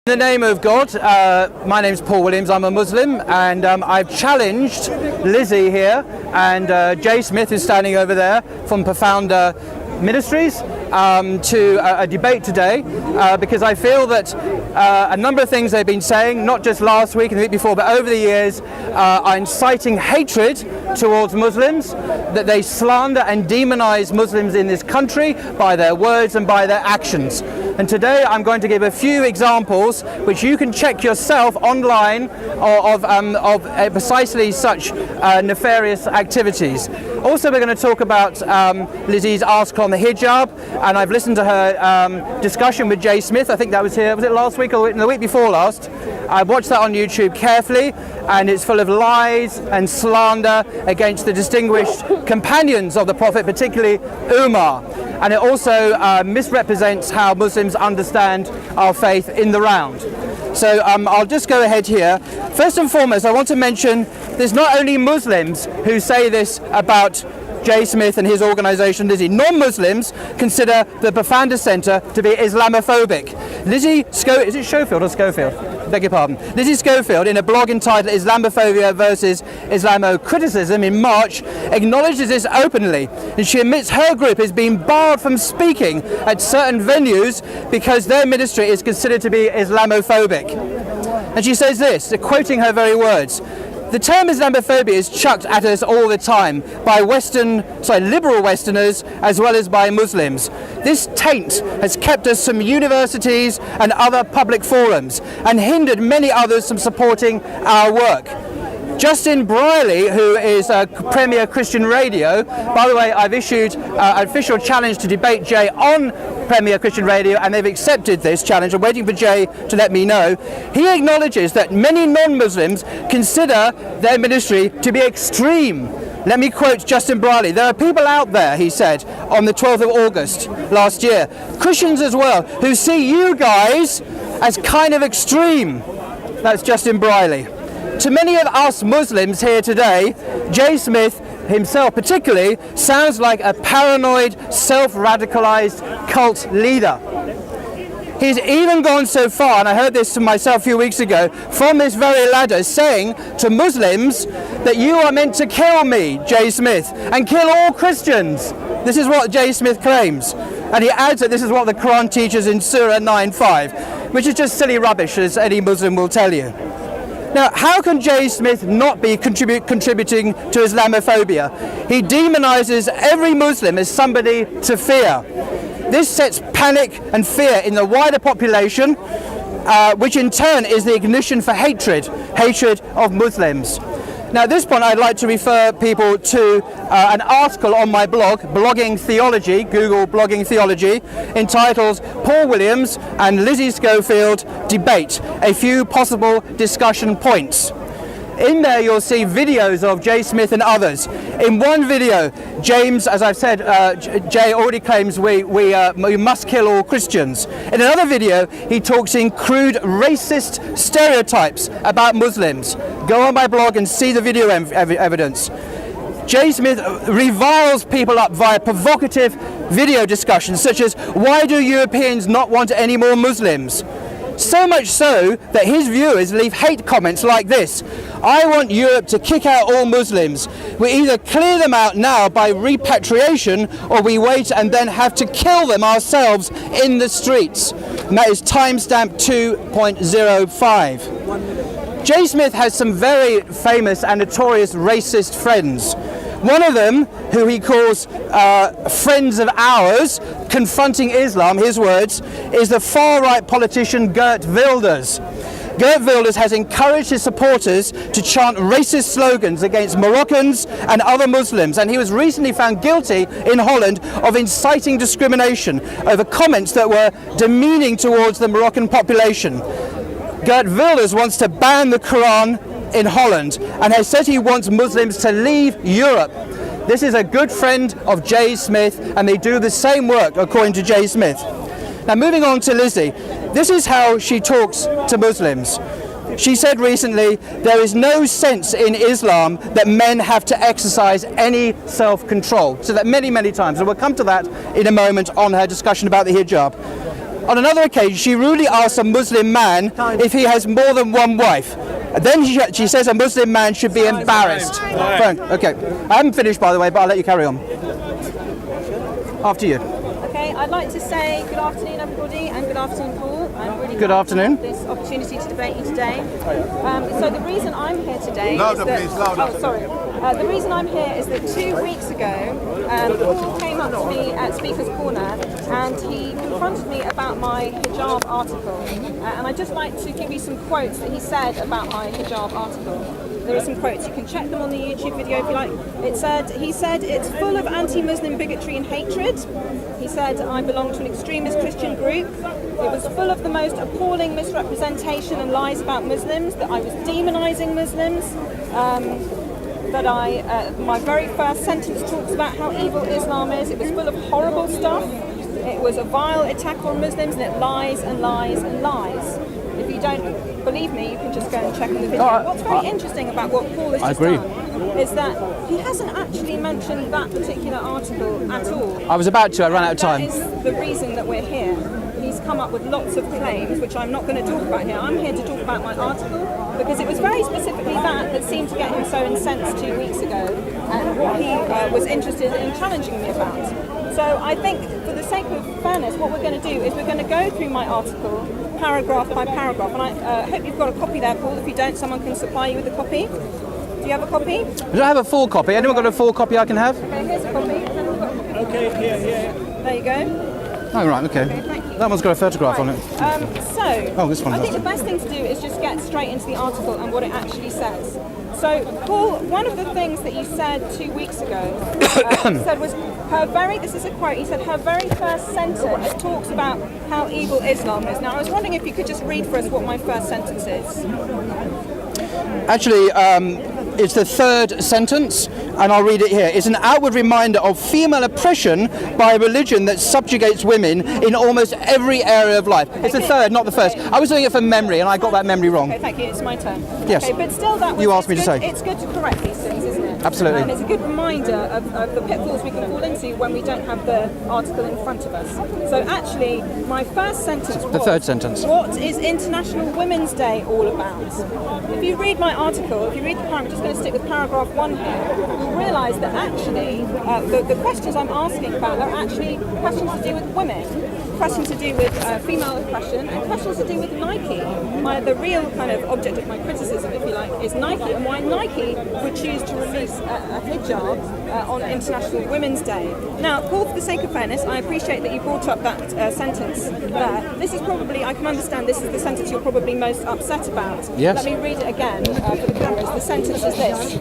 In the name of God, my name's Paul Williams, I'm a Muslim, and I've challenged Lizzie here and Jay Smith, who's standing over there from Profound Ministries, to a debate today because I feel that a number of things they've been saying, not just last week and the week before, but over the years, are inciting hatred towards Muslims, that they slander and demonize Muslims in this country by their words and by their actions. And today I'm going to give a few examples which you can check yourself online of precisely such nefarious activities. Also, we're going to talk about Lizzie's article on the hijab, and I've listened to her discussion with Jay Smith. I think that was here, was it last week or the week before last? I watched that on YouTube carefully, and it's full of lies and slander against the distinguished companions of the Prophet, particularly Umar. And it also misrepresents how Muslims understand our faith in the round. So I'll just go ahead here. First and foremost, I want to mention there's not only Muslims who say this about Jay Smith and his organisation, Lizzie. Non-Muslims consider the Profounder Centre to be Islamophobic. Is it Schofield or Schofield? Beg your pardon. Lizzie Schofield, in a blog entitled Islamophobia versus Islamo-criticism in March, acknowledges this openly, and she admits her group is being barred from speaking at certain venues because their ministry is considered to be Islamophobic. And she says this, quoting her very words: "The term Islamophobia is chucked at us all the time by liberal Westerners as well as by Muslims. This taint has kept us from universities and other public forums and hindered many others from supporting our work." Justin Briley, who is Premier Christian Radio, by the way, I've issued an official challenge to debate Jay on Premier Christian Radio, and they've accepted this challenge. I'm waiting for Jay to let me know. He acknowledges that many non-Muslims consider their ministry to be extreme. Let me quote Justin Briley. "There are people out there," he said on the 12th of August last year, "Christians as well, who see you guys as kind of extreme." That's Justin Briley. To many of us Muslims here today, Jay Smith himself particularly sounds like a paranoid, self-radicalized cult leader. He's even gone so far, and I heard this from myself a few weeks ago, from this very ladder, saying to Muslims that you are meant to kill me, Jay Smith, and kill all Christians. This is what Jay Smith claims. And he adds that this is what the Quran teaches in Surah 9:5, which is just silly rubbish, as any Muslim will tell you. Now, how can Jay Smith not be contributing to Islamophobia? He demonizes every Muslim as somebody to fear. This sets panic and fear in the wider population, which in turn is the ignition for hatred of Muslims. Now, at this point, I'd like to refer people to an article on my blog, Blogging Theology, Google Blogging Theology, entitled "Paul Williams and Lizzie Schofield Debate, a Few Possible Discussion Points." In there you'll see videos of Jay Smith and others. In one video, James, as I've said, Jay already claims we must kill all Christians. In another video, he talks in crude racist stereotypes about Muslims. Go on my blog and see the video evidence. Jay Smith reviles people up via provocative video discussions such as, "Why do Europeans not want any more Muslims?" So much so that his viewers leave hate comments like this: "I want Europe to kick out all Muslims. We either clear them out now by repatriation, or we wait and then have to kill them ourselves in the streets." And that is timestamp 2.05. Jay Smith has some very famous and notorious racist friends. One of them, who he calls friends of ours, confronting Islam, his words, is the far-right politician Geert Wilders. Geert Wilders has encouraged his supporters to chant racist slogans against Moroccans and other Muslims, and he was recently found guilty in Holland of inciting discrimination over comments that were demeaning towards the Moroccan population. Geert Wilders wants to ban the Quran in Holland and has said he wants Muslims to leave Europe. This is a good friend of Jay Smith, and they do the same work according to Jay Smith. Now, moving on to Lizzie, this is how she talks to Muslims. She said recently, "There is no sense in Islam that men have to exercise any self-control." So that many times, and we'll come to that in a moment on her discussion about the hijab. On another occasion, she rudely asks a Muslim man if he has more than one wife. Then she says a Muslim man should be embarrassed. Fine. Okay. I haven't finished, by the way, but I'll let you carry on. After you. Okay, I'd like to say good afternoon, everybody, and good afternoon, Paul. I'm really Good glad afternoon. to have this opportunity to debate you today. So the reason I'm here today Louder, is that, please, louder. Oh, sorry. The reason I'm here is that 2 weeks ago, Paul came up to me at Speaker's Corner and he confronted me about my hijab article. And I'd just like to give you some quotes that he said about my hijab article. There are some quotes. You can check them on the YouTube video if you like. He said, it's full of anti-Muslim bigotry and hatred. He said, I belong to an extremist Christian group. It was full of the most appalling misrepresentation and lies about Muslims, that I was demonizing Muslims, my very first sentence talks about how evil Islam is. It was full of horrible stuff. It was a vile attack on Muslims, and it lies and lies and lies. If you don't believe me, you can just go and check on the video. What's very interesting about what Paul has just done is that he hasn't actually mentioned that particular article at all. I was about to, I ran out of time. That is the reason that we're here. He's come up with lots of claims, which I'm not going to talk about here. I'm here to talk about my article, because it was very specifically that seemed to get him so incensed 2 weeks ago, and what he was interested in challenging me about. So I think, for the sake of fairness, what we're going to do is we're going to go through my article paragraph by paragraph, and I hope you've got a copy there, Paul. If you don't, someone can supply you with a copy. Do you have a copy? I don't have a full copy. Anyone got a full copy I can have? Okay, here's a copy. Okay, here. There you go. Oh, right, okay. Thank you. That one's got a photograph on it. So, this one I think does. the best thing to do is just get straight into the article and what it actually says. So, Paul, one of the things that you said 2 weeks ago said was this is a quote, he said, her very first sentence talks about how evil Islam is. Now, I was wondering if you could just read for us what my first sentence is. Actually, it's the third sentence, and I'll read it here. It's an outward reminder of female oppression by a religion that subjugates women in almost every area of life. It's the third, not the first. I was doing it from memory, and I got that memory wrong. Okay, thank you. It's my turn. Yes. Okay, but still, You asked me to say. It's good to correct these things, isn't it? Absolutely. And it's a good reminder of the pitfalls we can fall into when we don't have the article in front of us. So actually, my first sentence was... The third sentence. What is International Women's Day all about? If you read my article, if you read the paragraph, I'm just going to stick with paragraph 1 here, you'll realise that actually the questions I'm asking about are actually questions to do with women, questions to do with female oppression, and questions to do with Nike. The real kind of object of my criticism, if you like, is Nike, and why Nike would choose to release a hijab on International Women's Day. Now, Paul, for the sake of fairness, I appreciate that you brought up that sentence there. This is probably, I can understand this is the sentence you're probably most upset about. Yes. Let me read it again for the cameras. The sentence is this.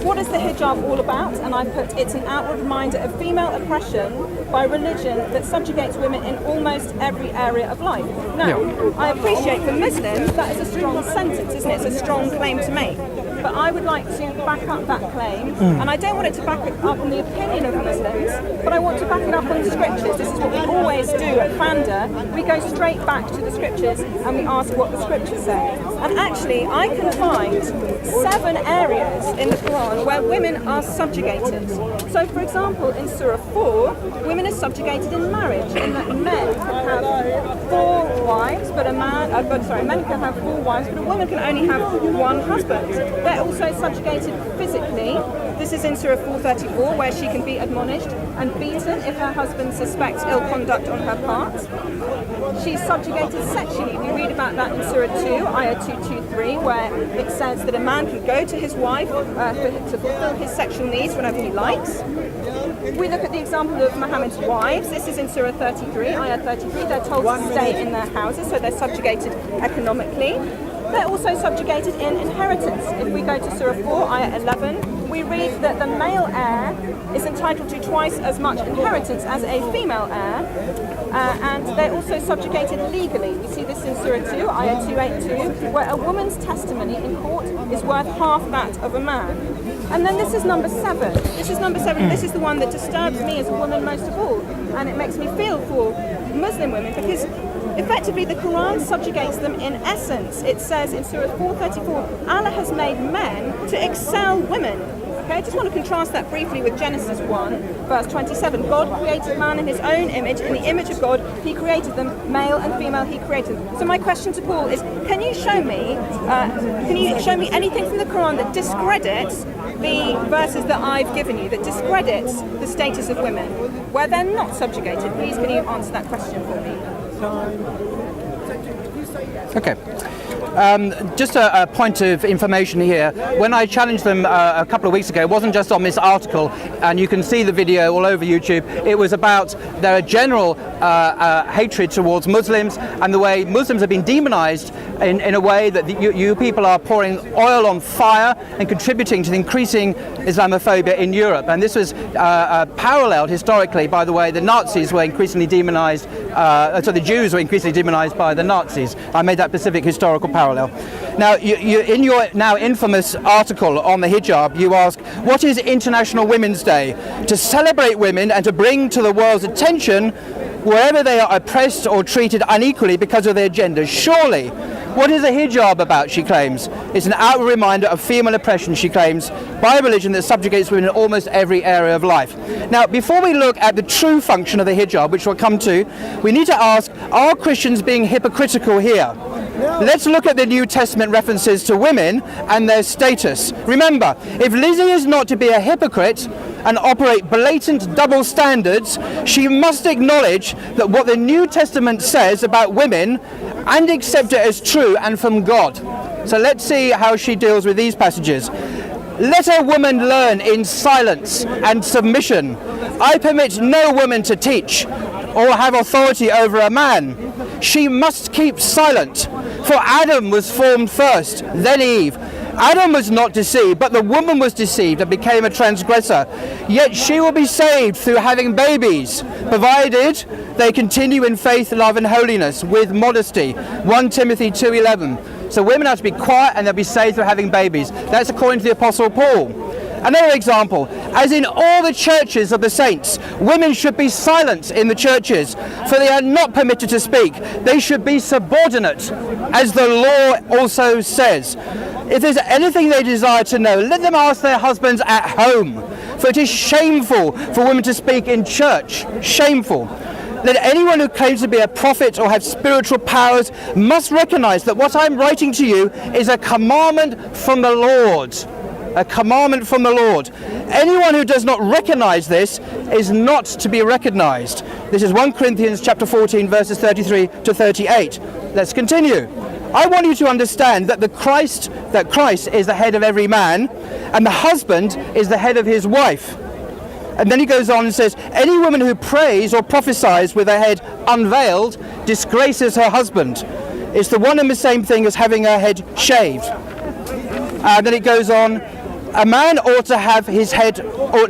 What is the hijab all about? And I put, it's an outward reminder of female oppression by religion that subjugates women in almost every area of life. Now, I appreciate for Muslims that is a strong sentence, isn't it? It's a strong claim to make. But I would like to back up that claim, and I don't want it to back it up on the opinion of Muslims, but I want to back it up on the scriptures. This is what we always do at Fanda. We go straight back to the scriptures and we ask what the scriptures say. And actually, I can find 7 areas in the Quran where women are subjugated. So, for example, in Surah 4, women are subjugated in marriage, in that men can have 4 wives, but men can have 4 wives, but a woman can only have 1 husband. They're also subjugated physically. This is in Surah 434, where she can be admonished and beaten if her husband suspects ill conduct on her part. She's subjugated sexually. We read about that in Surah 2, Ayah 223, where it says that a man can go to his wife to fulfill his sexual needs whenever he likes. We look at the example of Muhammad's wives. This is in Surah 33, Ayah 33. They're told to stay in their houses, so they're subjugated economically. They're also subjugated in inheritance. If we go to Surah 4, Ayah 11, we read that the male heir is entitled to twice as much inheritance as a female heir, and they're also subjugated legally. We see this in Surah 2, Ayah 282, where a woman's testimony in court is worth half that of a man. And then this is number 7. This is number 7. This is the one that disturbs me as a woman most of all, and it makes me feel for Muslim women, because effectively the Quran subjugates them in essence. It says in Surah 434, Allah has made men to excel women. Okay, I just want to contrast that briefly with Genesis 1, verse 27. God created man in his own image. In the image of God, he created them, male and female, he created them. So my question to Paul is, can you show me anything from the Quran that discredits the verses that I've given you, that discredits the status of women, where they're not subjugated? Please, can you answer that question for me? Okay. Just a point of information here. When I challenged them a couple of weeks ago, it wasn't just on this article, and you can see the video all over YouTube. It was about their general hatred towards Muslims and the way Muslims have been demonized in a way that you people are pouring oil on fire and contributing to the increasing Islamophobia in Europe. And this was paralleled historically by the way the Nazis were increasingly demonized, so the Jews were increasingly demonized by the Nazis. I made that specific historical parallel. Now, in your now infamous article on the hijab, you ask, what is International Women's Day? To celebrate women and to bring to the world's attention wherever they are oppressed or treated unequally because of their gender. Surely, what is a hijab about, she claims? It's an outward reminder of female oppression, she claims, by a religion that subjugates women in almost every area of life. Now, before we look at the true function of the hijab, which we'll come to, we need to ask, are Christians being hypocritical here? Let's look at the New Testament references to women and their status. Remember, if Lizzie is not to be a hypocrite and operate blatant double standards, she must acknowledge that what the New Testament says about women and accept it as true and from God. So let's see how she deals with these passages. Let a woman learn in silence and submission. I permit no woman to teach or have authority over a man. She must keep silent. For Adam was formed first, then Eve. Adam was not deceived, but the woman was deceived and became a transgressor. Yet she will be saved through having babies, provided they continue in faith, love and holiness with modesty. 1 Timothy 2:11. So women have to be quiet and they'll be saved through having babies. That's according to the Apostle Paul. Another example, as in all the churches of the saints, women should be silent in the churches, for they are not permitted to speak. They should be subordinate, as the law also says. If there's anything they desire to know, let them ask their husbands at home, for it is shameful for women to speak in church. Shameful. Let anyone who claims to be a prophet or have spiritual powers must recognize that what I'm writing to you is a commandment from the Lord. A commandment from the Lord. Anyone who does not recognize this is not to be recognized. This is 1 Corinthians chapter 14 verses 33 to 38. Let's continue. I want you to understand that Christ is the head of every man, and the husband is the head of his wife. And then he goes on and says, any woman who prays or prophesies with her head unveiled disgraces her husband. It's the one and the same thing as having her head shaved. Then it goes on, a man ought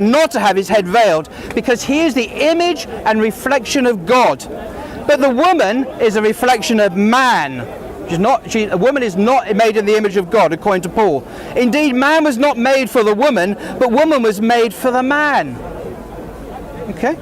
not to have his head veiled, because he is the image and reflection of God. But the woman is a reflection of man. A woman is not made in the image of God, according to Paul. Indeed, man was not made for the woman, but woman was made for the man. Okay?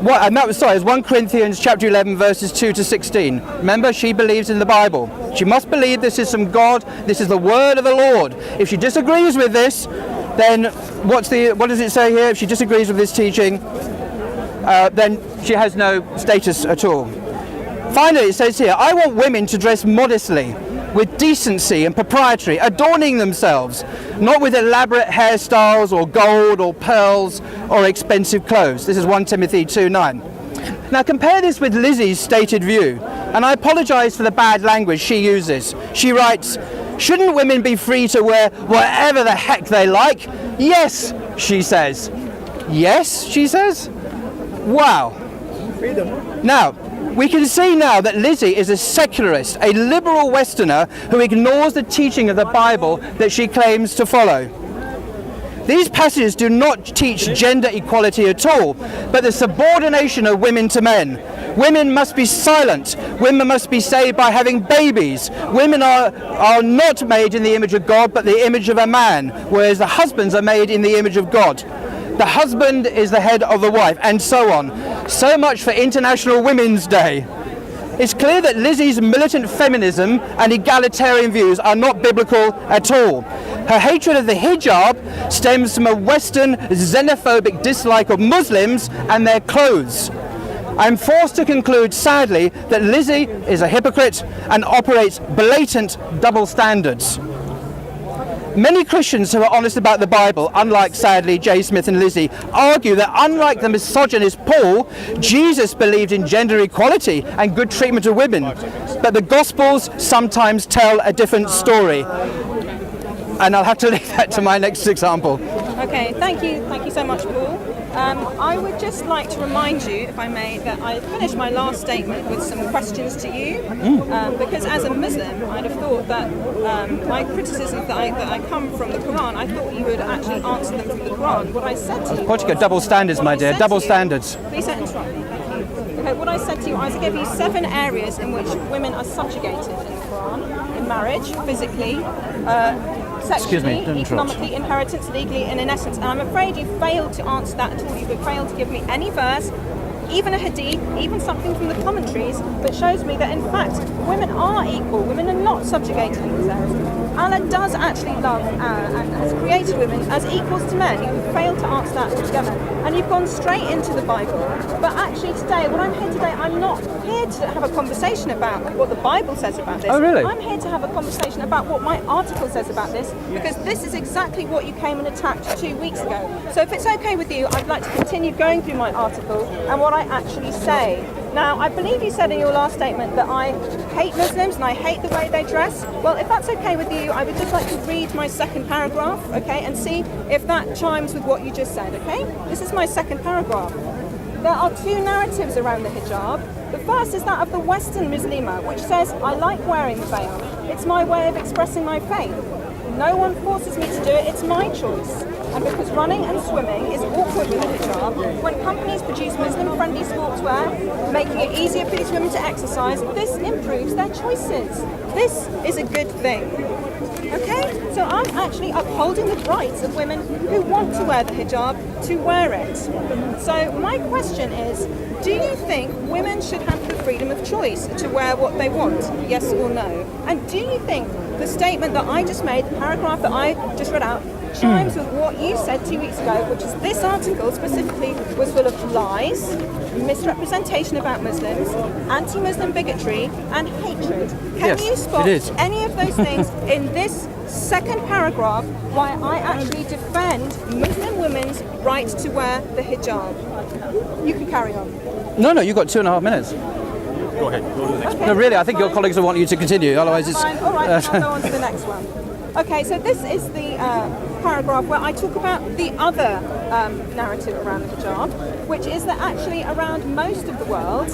And that was, it's 1 Corinthians chapter 11 verses 2 to 16. Remember, she believes in the Bible. She must believe this is from God. This is the word of the Lord. If she disagrees with this, then what does it say here? If she disagrees with this teaching, then she has no status at all. Finally, it says here, I want women to dress modestly, with decency and propriety, adorning themselves, not with elaborate hairstyles or gold or pearls or expensive clothes. This is 1 Timothy 2:9. Now compare this with Lizzie's stated view, and I apologize for the bad language she uses. She writes, shouldn't women be free to wear whatever the heck they like? Yes, she says. Yes, she says? Wow. Freedom. Now, we can see now that Lizzie is a secularist, a liberal Westerner who ignores the teaching of the Bible that she claims to follow. These passages do not teach gender equality at all, but the subordination of women to men. Women must be silent. Women must be saved by having babies. Women are not made in the image of God, but the image of a man, whereas the husbands are made in the image of God. The husband is the head of the wife, and so on. So much for International Women's Day. It's clear that Lizzie's militant feminism and egalitarian views are not biblical at all. Her hatred of the hijab stems from a Western xenophobic dislike of Muslims and their clothes. I'm forced to conclude, sadly, that Lizzie is a hypocrite and operates blatant double standards. Many Christians who are honest about the Bible, unlike, sadly, J. Smith and Lizzie, argue that unlike the misogynist Paul, Jesus believed in gender equality and good treatment of women, but the Gospels sometimes tell a different story. And I'll have to leave that to my next example. Okay, thank you so much, Paul. I would just like to remind you, if I may, that I finished my last statement with some questions to you, because as a Muslim, I'd have thought that my criticisms that I come from the Quran, I thought you would actually answer them from the Quran. What I said to you... What you got? Double standards, my dear, double standards. Please don't interrupt me, thank you. Okay, what I said to you, I was to give you 7 areas in which women are subjugated in the Quran: in marriage, physically, sexually, economically, inheritance, legally, and in essence. And I'm afraid you failed to answer that at all. You failed to give me any verse, even a hadith, even something from the commentaries that shows me that in fact women are equal. Women are not subjugated in these areas. Allah does actually love and has created women as equals to men. You failed to answer that altogether. And you've gone straight into the Bible. But actually today, what I'm here today, I'm not here to have a conversation about what the Bible says about this. Oh, really? I'm here to have a conversation about what my article says about this, because this is exactly what you came and attacked 2 weeks ago. So if it's okay with you, I'd like to continue going through my article and what I actually say. Now, I believe you said in your last statement that I hate Muslims and I hate the way they dress. Well, if that's okay with you, I would just like to read my second paragraph, okay, and see if that chimes with what you just said, okay? This is my second paragraph. There are 2 narratives around the hijab. The first is that of the Western Muslima, which says, I like wearing the veil. It's my way of expressing my faith. No one forces me to do it, it's my choice. And because running and swimming is awkward with a hijab, when companies produce Muslim-friendly sportswear, making it easier for these women to exercise, this improves their choices. This is a good thing. Okay? So I'm actually upholding the rights of women who want to wear the hijab to wear it. So my question is, do you think women should have the freedom of choice to wear what they want? Yes or no? And do you think the statement that I just made, the paragraph that I just read out, chimes with what you said 2 weeks ago, which is this article specifically was full of lies, misrepresentation about Muslims, anti-Muslim bigotry, and hatred. Can you spot any of those things in this second paragraph why I actually defend Muslim women's right to wear the hijab? You can carry on. No, you've got 2.5 minutes. Go ahead. Go to the next Okay, No, really, I think your colleagues will want you to continue, otherwise it's... fine. All right, I'll go on to the next one. Okay, so this is the paragraph where I talk about the other narrative around the hijab, which is that actually around most of the world,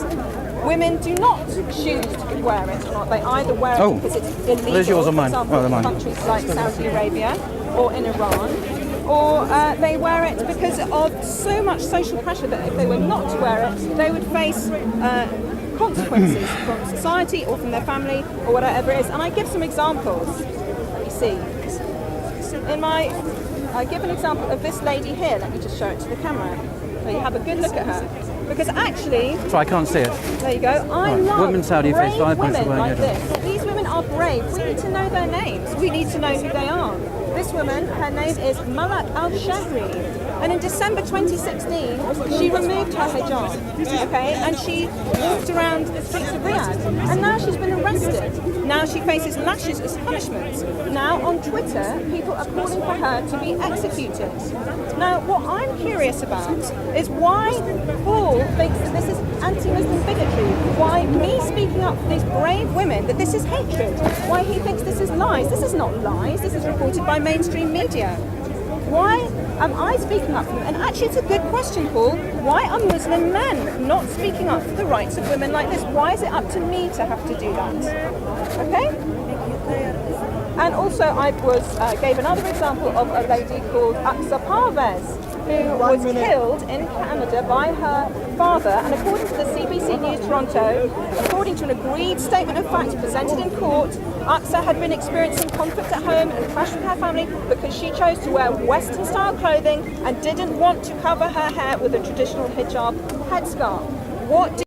women do not choose to wear it or not. They either wear it because it's illegal, There's yours or mine? for example, in countries like Saudi Arabia or in Iran, or they wear it because of so much social pressure that if they were not to wear it, they would face consequences from society or from their family or whatever it is. And I give some examples. Let me see. I give an example of this lady here. Let me just show it to the camera. So you have a good look at her. Because actually... So I can't see it. There you go. I love women Saudi face brave 5 points women away. like this. These women are brave. We need to know their names. We need to know who they are. This woman, her name is Malak Al-Shahri. And in December 2016, she removed her hijab, okay? And she walked around the streets of Riyadh. And now she's been arrested. Now she faces lashes as punishment. Now on Twitter, people are calling for her to be executed. Now, what I'm curious about is why Paul thinks that this is anti-Muslim bigotry. Why me speaking up for these brave women, that this is hatred. Why he thinks this is lies. This is not lies. This is reported by mainstream media. Why am I speaking up for them? And actually, it's a good question, Paul. Why are Muslim men not speaking up for the rights of women like this? Why is it up to me to have to do that? Okay? And also, I gave another example of a lady called Aqsa Parvez, who was killed in Canada by her father. And according to the CBC News Toronto, according to an agreed statement of fact presented in court, Aqsa had been experiencing conflict at home and clashed with her family because she chose to wear Western-style clothing and didn't want to cover her hair with a traditional hijab headscarf. What do